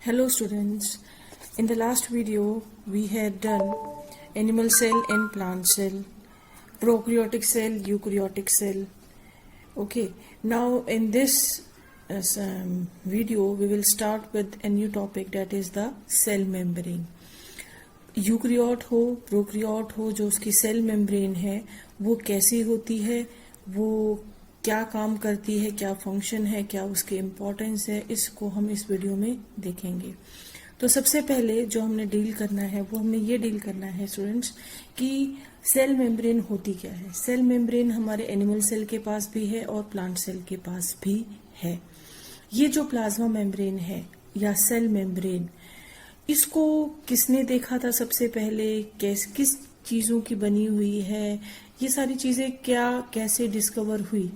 Hello students, in the last video we had done animal cell and plant cell, prokaryotic cell, eukaryotic cell. Okay, now in this video we will start with a new topic, that is the cell membrane. यूकरियोट हो प्रोकरियोट हो, जो उसकी cell membrane है वो कैसी होती है, वो क्या काम करती है, क्या फंक्शन है, क्या उसकी इम्पोर्टेंस है, इसको हम इस वीडियो में देखेंगे। तो सबसे पहले जो हमने डील करना है वो हमने ये डील करना है स्टूडेंट्स कि सेल मेम्ब्रेन होती क्या है। सेल मेम्ब्रेन हमारे एनिमल सेल के पास भी है और प्लांट सेल के पास भी है। ये जो प्लाज्मा मेम्ब्रेन है या सेल मेम्ब्रेन, इसको किसने देखा था सबसे पहले, किस चीजों की बनी हुई है, ये सारी चीजें क्या कैसे डिस्कवर हुई,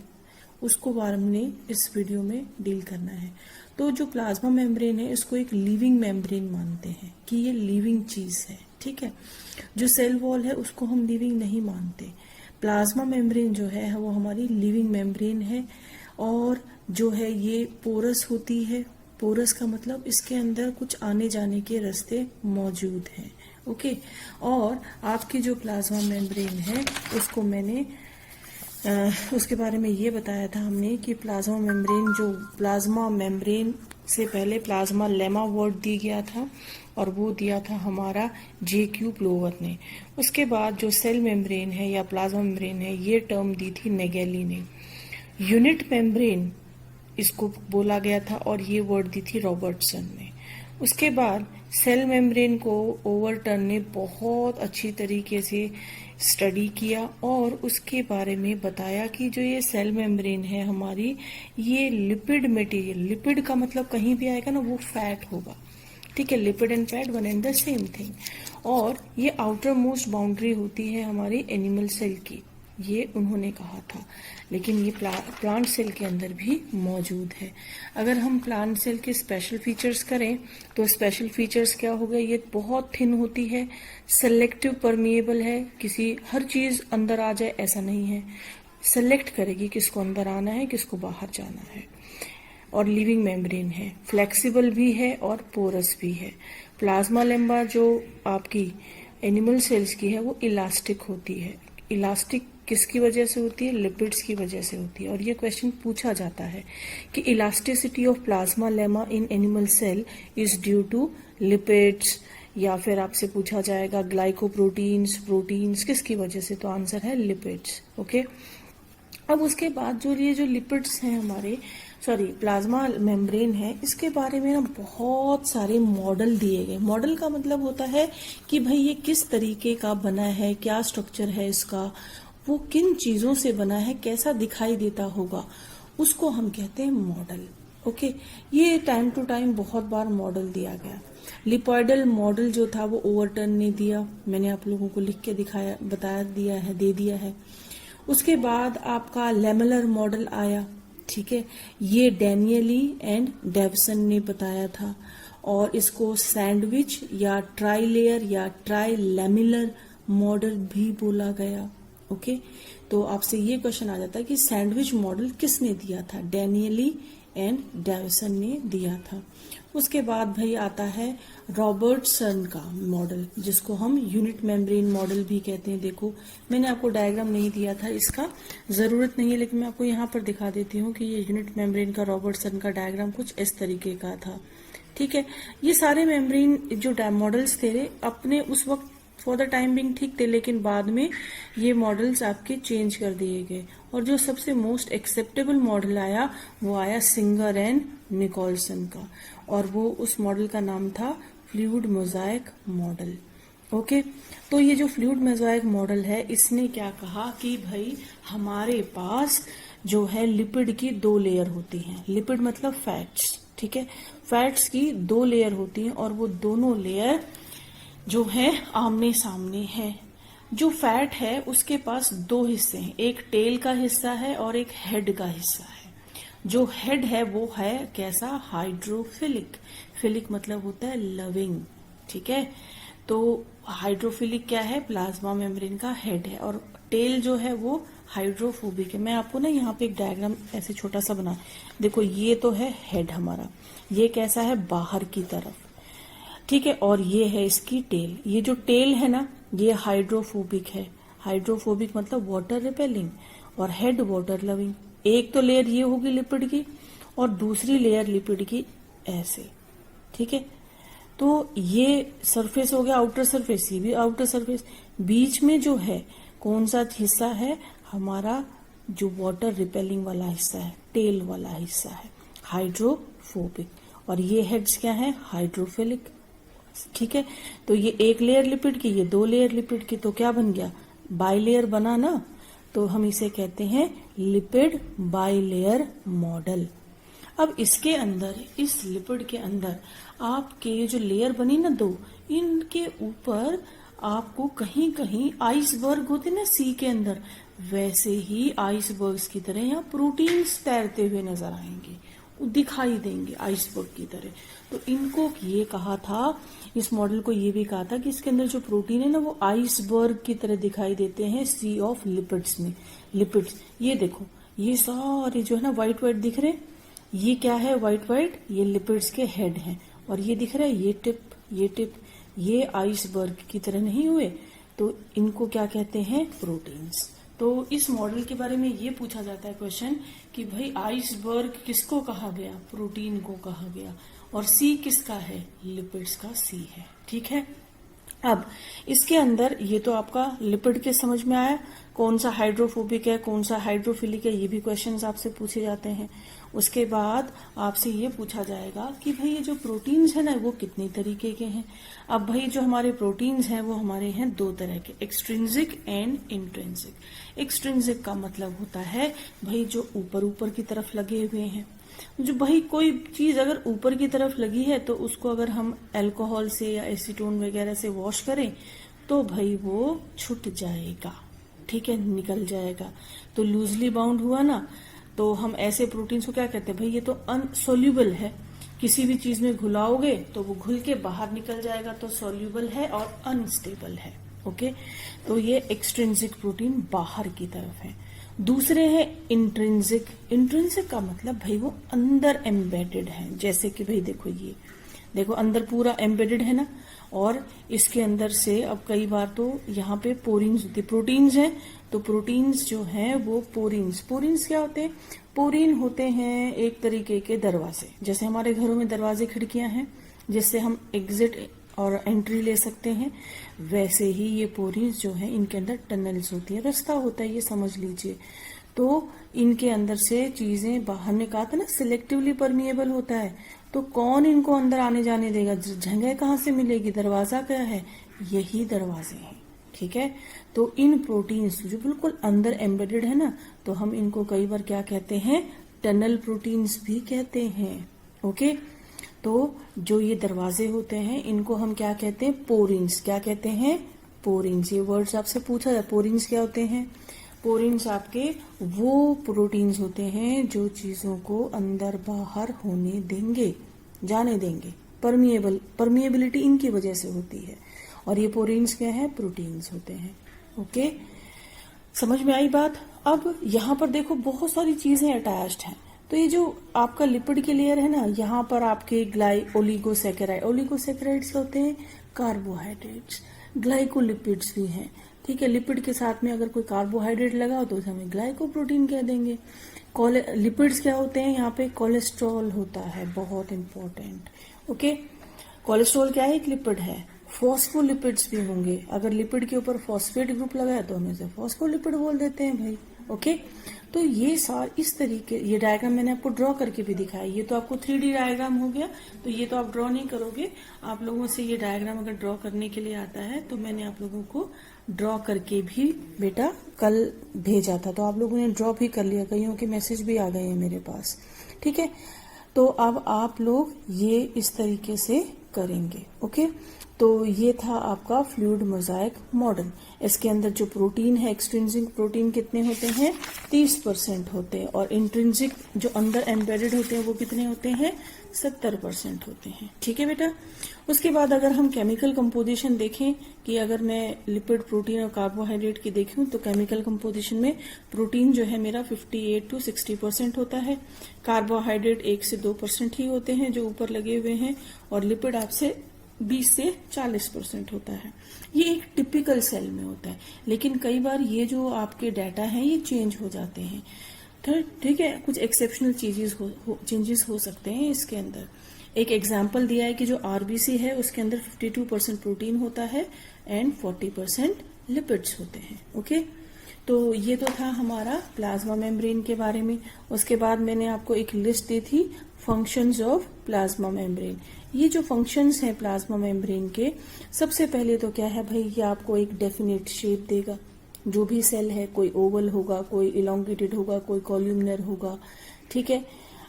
उसको बार हमने इस वीडियो में डील करना है। तो जो प्लाज्मा मेम्ब्रेन है इसको एक लिविंग मेम्ब्रेन मानते हैं कि ये लिविंग चीज है, ठीक है। जो सेल वॉल है उसको हम लिविंग नहीं मानते। प्लाज्मा मेम्ब्रेन जो है वो हमारी लिविंग मेम्ब्रेन है और जो है ये पोरस होती है। पोरस का मतलब इसके अंदर कुछ आने जाने के रास्ते मौजूद हैं, ओके। और आपकी जो प्लाज्मा मेम्ब्रेन है उसको मैंने उसके बारे में ये बताया था हमने कि प्लाज्मा मेम्ब्रेन से पहले प्लाज्मा लेमा वर्ड दिया गया था और वो दिया था हमारा J.Q. प्लोवर ने। उसके बाद जो सेल मेम्ब्रेन है या प्लाज्मा मेम्ब्रेन है ये टर्म दी थी नेगेली ने। यूनिट मेम्ब्रेन इसको बोला गया था और ये वर्ड दी थी रॉबर्टसन ने। उसके बाद सेल मेम्ब्रेन को ओवरटन ने बहुत अच्छी तरीके से स्टडी किया और उसके बारे में बताया कि जो ये सेल मेम्ब्रेन है हमारी, ये लिपिड मटेरियल, लिपिड का मतलब कहीं भी आएगा ना वो फैट होगा, ठीक है। Lipid and fat one and the same thing. और ये आउटर मोस्ट बाउंड्री होती है हमारी एनिमल सेल की, ये उन्होंने कहा था। लेकिन ये प्लांट सेल के अंदर भी मौजूद है। अगर हम प्लांट सेल के स्पेशल फीचर्स करें तो स्पेशल फीचर्स क्या हो गए, ये बहुत थिन होती है, सेलेक्टिव परमिएबल है, किसी हर चीज अंदर आ जाए ऐसा नहीं है, सेलेक्ट करेगी किसको अंदर आना है किसको बाहर जाना है। और लिविंग मेम्ब्रेन है, फ्लेक्सिबल भी है और पोरस भी है। प्लाज्मा लेम्बा जो आपकी एनिमल सेल्स की है वो इलास्टिक होती है। इलास्टिक किसकी वजह से होती है, लिपिड्स की वजह से होती है। और ये क्वेश्चन पूछा जाता है कि elasticity of plasmalemma in animal cell is due to lipids, या फिर आपसे पूछा जाएगा ग्लाइकोप्रोटीन्स, प्रोटीन्स किसकी वजह से, तो आंसर है लिपिड्स, ओके। अब उसके बाद जो ये जो लिपिड्स हैं हमारे प्लाज्मा मेम्ब्रेन है, इसके बारे में ना बहुत सारे मॉडल दिए गए। मॉडल का मतलब होता है कि भाई ये किस तरीके का बना है, क्या स्ट्रक्चर है इसका, वो किन चीजों से बना है, कैसा दिखाई देता होगा, उसको हम कहते हैं मॉडल, ओके। ये टाइम टू टाइम बहुत बार मॉडल दिया गया। लिपॉइडल मॉडल जो था वो ओवरटन ने दिया, मैंने आप लोगों को लिख के दिखाया, बता दिया है, दे दिया है। उसके बाद आपका लेमलर मॉडल आया, ठीक है, ये डैनियली एंड डेवसन ने बताया था। और इसको सैंडविच या ट्राई लेयर या ट्राई लेमिलर मॉडल भी बोला गया, ओके। तो आपसे ये क्वेश्चन आ जाता है कि सैंडविच मॉडल किसने दिया था, डैनियली एंड डेवसन ने दिया था। उसके बाद भाई आता है रॉबर्टसन का मॉडल, जिसको हम यूनिट मेम्ब्रेन मॉडल भी कहते हैं। देखो मैंने आपको डायग्राम नहीं दिया था, इसका जरूरत नहीं है, लेकिन मैं आपको यहाँ पर दिखा देती हूँ कि ये यूनिट मेम्ब्रेन का रॉबर्टसन का डायग्राम कुछ इस तरीके का था, ठीक है। ये सारे मेम्ब्रेन जो मॉडल्स थे अपने उस वक्त फॉर द टाइम बिंग ठीक थे, लेकिन बाद में ये मॉडल्स आपके चेंज कर दिए गए। और जो सबसे मोस्ट एक्सेप्टेबल मॉडल आया वो आया सिंगर एंड निकोलसन का, और वो उस मॉडल का नाम था फ्लूइड मोजाइक मॉडल, ओके। तो ये जो फ्लूइड मोजाइक मॉडल है, इसने क्या कहा कि भाई हमारे पास जो है लिपिड की 2 लेयर होती हैं। लिपिड मतलब फैट्स, ठीक है, फैट्स की 2 लेयर होती हैं और वो दोनों लेयर जो है आमने सामने है। जो फैट है उसके पास 2 हिस्से हैं, एक टेल का हिस्सा है और एक हेड का हिस्सा है। जो हेड है वो है कैसा, हाइड्रोफिलिक। फिलिक मतलब होता है लविंग, ठीक है। तो हाइड्रोफिलिक क्या है, प्लाज्मा मेम्ब्रेन का हेड है। और टेल जो है वो हाइड्रोफोबिक है। मैं आपको ना यहाँ पे एक डायग्राम ऐसे छोटा सा बना, देखो ये तो है हेड हमारा, ये कैसा है बाहर की तरफ, ठीक है, और ये है इसकी टेल। ये जो टेल है ना ये हाइड्रोफोबिक है। हाइड्रोफोबिक मतलब वाटर रिपेलिंग, और हेड वाटर लविंग। एक तो लेयर ये होगी लिपिड की और दूसरी लेयर लिपिड की ऐसे, ठीक है। तो ये सरफेस हो गया आउटर सरफेस, ये भी आउटर सरफेस। बीच में जो है कौन सा हिस्सा है हमारा, जो वाटर रिपेलिंग वाला हिस्सा है, टेल वाला हिस्सा है, हाइड्रोफोबिक। और ये हेड्स क्या है, हाइड्रोफिलिक, ठीक है। तो ये एक लेयर लिपिड की, ये दो लेयर लिपिड की, तो क्या बन गया, बाइलेयर बना ना। तो हम इसे कहते हैं लिपिड बाइलेयर मॉडल। अब इसके अंदर, इस लिपिड के अंदर आपके ये जो लेयर बनी ना दो, इनके ऊपर आपको कहीं कहीं आइसबर्ग होते ना सी के अंदर, वैसे ही आइसबर्ग्स की तरह यहाँ प्रोटीन्स तैरते हुए नजर आएंगे, दिखाई देंगे आइसबर्ग की तरह। तो इनको ये कहा था, इस मॉडल को ये भी कहा था कि इसके अंदर जो प्रोटीन है ना वो आइसबर्ग की तरह दिखाई देते हैं सी ऑफ लिपिड्स में। लिपिड्स ये देखो, ये सारे जो है ना व्हाइट व्हाइट दिख रहे, ये क्या है व्हाइट व्हाइट, ये लिपिड्स के हेड हैं। और ये दिख रहा है ये टिप, ये टिप, ये आइसबर्ग की तरह नहीं हुए, तो इनको क्या कहते हैं, प्रोटीन्स। तो इस मॉडल के बारे में ये पूछा जाता है क्वेश्चन कि भाई आइसबर्ग किसको कहा गया, प्रोटीन को कहा गया, और सी किसका है, लिपिड्स का सी है, ठीक है। अब इसके अंदर ये तो आपका लिपिड के समझ में आया, कौन सा हाइड्रोफोबिक है कौन सा हाइड्रोफिलिक है, ये भी क्वेश्चंस आपसे पूछे जाते हैं। उसके बाद आपसे ये पूछा जाएगा कि भाई ये जो प्रोटीन्स है ना वो कितनी तरीके के हैं। अब भाई जो हमारे प्रोटीन्स हैं वो हमारे हैं दो तरह के, एक्सट्रिंसिक एंड इंट्रिंसिक। एक्सट्रिंसिक का मतलब होता है भाई जो ऊपर ऊपर की तरफ लगे हुए हैं। जो भाई कोई चीज अगर ऊपर की तरफ लगी है तो उसको अगर हम अल्कोहल से या एसीटोन वगैरह से वॉश करें तो भाई वो छूट जाएगा, ठीक है, निकल जाएगा। तो लूजली बाउंड हुआ ना, तो हम ऐसे प्रोटीन्स को क्या कहते हैं, भाई ये तो अनसोल्यूबल है, किसी भी चीज में घुलाओगे तो वो घुल के बाहर निकल जाएगा, तो सोल्यूबल है और अनस्टेबल है, ओके। तो ये एक्सट्रिंसिक प्रोटीन बाहर की तरफ है। दूसरे हैं इंट्रिंसिक। इंट्रिंसिक का मतलब भाई वो अंदर एम्बेडेड है, जैसे कि भाई देखो ये देखो अंदर पूरा एम्बेडेड है ना, और इसके अंदर से अब कई बार तो यहाँ पे पोरीन्स होती है, प्रोटीन्स हैं, तो प्रोटीन्स जो हैं वो पोरीन्स। पोरीन्स क्या होते हैं, पोरीन होते हैं एक तरीके के दरवाजे, जैसे हमारे घरों में दरवाजे खिड़कियां हैं जिससे हम एग्जिट और एंट्री ले सकते हैं, वैसे ही ये पोरीन्स जो है इनके अंदर टनल्स होती है, रास्ता होता है, ये समझ लीजिए। तो इनके अंदर से चीजें बाहर, हमने कहा था ना सिलेक्टिवली परमिएबल होता है, तो कौन इनको अंदर आने जाने देगा, जगह कहाँ से मिलेगी, दरवाजा क्या है, यही दरवाजे हैं, ठीक है। तो इन प्रोटीन्स जो बिल्कुल अंदर एम्बेडेड है ना, तो हम इनको कई बार क्या कहते हैं, टनल प्रोटीन्स भी कहते हैं, ओके। तो जो ये दरवाजे होते हैं इनको हम क्या कहते हैं, पोरीन्स। क्या कहते हैं, पोरीन्स। ये वर्ड्स आपसे पूछा जाए, पोरीन्स क्या होते हैं, पोरीन्स आपके वो प्रोटीन्स होते हैं जो चीजों को अंदर बाहर होने देंगे, जाने देंगे, परमिएबिलिटी इनकी वजह से होती है, और ये पोरीन्स क्या है, प्रोटीन्स होते हैं, ओके। समझ में आई बात। अब यहाँ पर देखो बहुत सारी चीजें अटैच्ड हैं, तो ये जो आपका लिपिड की लेयर है ना, यहाँ पर आपके ओलिगोसैकेराइड, ओलिगोसैकेराइड्स होते हैं कार्बोहाइड्रेट्स, ग्लाइकोलिपिड्स भी हैं, ठीक है। लिपिड के साथ में अगर कोई कार्बोहाइड्रेट लगा हो तो उसे हमें ग्लाइकोप्रोटीन कह देंगे। लिपिड्स क्या होते हैं, यहाँ पे कोलेस्ट्रॉल होता है, बहुत इंपॉर्टेंट, ओके। कोलेस्ट्रॉल क्या है, एक लिपिड है। फॉस्फोलिपिड्स भी होंगे, अगर लिपिड के ऊपर फॉस्फेट ग्रुप लगा है तो हम इसे फॉस्फोलिपिड बोल देते हैं भाई, ओके। तो ये इस तरीके, ये डायग्राम मैंने आपको ड्रॉ करके भी दिखाया, ये तो आपको 3D डायग्राम हो गया, तो ये तो आप ड्रॉ नहीं करोगे, आप लोगों से ये डायग्राम अगर ड्रॉ करने के लिए आता है तो मैंने आप लोगों को ड्रॉ करके भी बेटा कल भेजा था, तो आप लोगों ने ड्रॉ भी कर लिया, कईयों के मैसेज भी आ गए हैं मेरे पास, ठीक है। तो अब आप लोग ये इस तरीके से करेंगे, ओके। तो ये था आपका फ्लूइड मोजाइक मॉडल। इसके अंदर जो प्रोटीन है, एक्सट्रिंसिक प्रोटीन कितने होते हैं? 30% होते हैं, और इंट्रिंसिक जो अंदर एम्बेडेड होते हैं वो कितने होते हैं? 70% होते हैं। ठीक है बेटा। उसके बाद अगर हम केमिकल कंपोजिशन देखें कि अगर मैं लिपिड, प्रोटीन और कार्बोहाइड्रेट की देखूं तो केमिकल कंपोजिशन में प्रोटीन जो है मेरा 58 to 60% होता है, कार्बोहाइड्रेट 1 से 2% ही होते हैं जो ऊपर लगे हुए हैं, और लिपिड आपसे 20 से 40% होता है। ये एक टिपिकल सेल में होता है, लेकिन कई बार ये जो आपके डाटा हैं ये चेंज हो जाते हैं। ठीक है, कुछ एक्सेप्शनल चेंजेस हो सकते हैं इसके अंदर। एक एग्जाम्पल दिया है कि जो आरबीसी है उसके अंदर 52% प्रोटीन होता है एंड 40% लिपिड्स होते हैं। ओके, तो ये तो था हमारा प्लाज्मा मेम्ब्रेन के बारे में। उसके बाद मैंने आपको एक लिस्ट दी थी फंक्शंस ऑफ प्लाज्मा मेम्ब्रेन। ये जो फंक्शंस हैं प्लाज्मा मेम्ब्रेन के, सबसे पहले तो क्या है भाई, ये आपको एक डेफिनेट शेप देगा। जो भी सेल है, कोई ओवल होगा, कोई इलोंगेटेड होगा, कोई कॉल्यूमिनर होगा। ठीक है,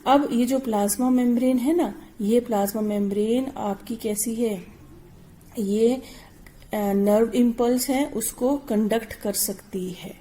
अब ये जो प्लाज्मा मेम्ब्रेन है ना, ये प्लाज्मा मेम्ब्रेन आपकी कैसी है, ये नर्व इम्पल्स है उसको कंडक्ट कर सकती है।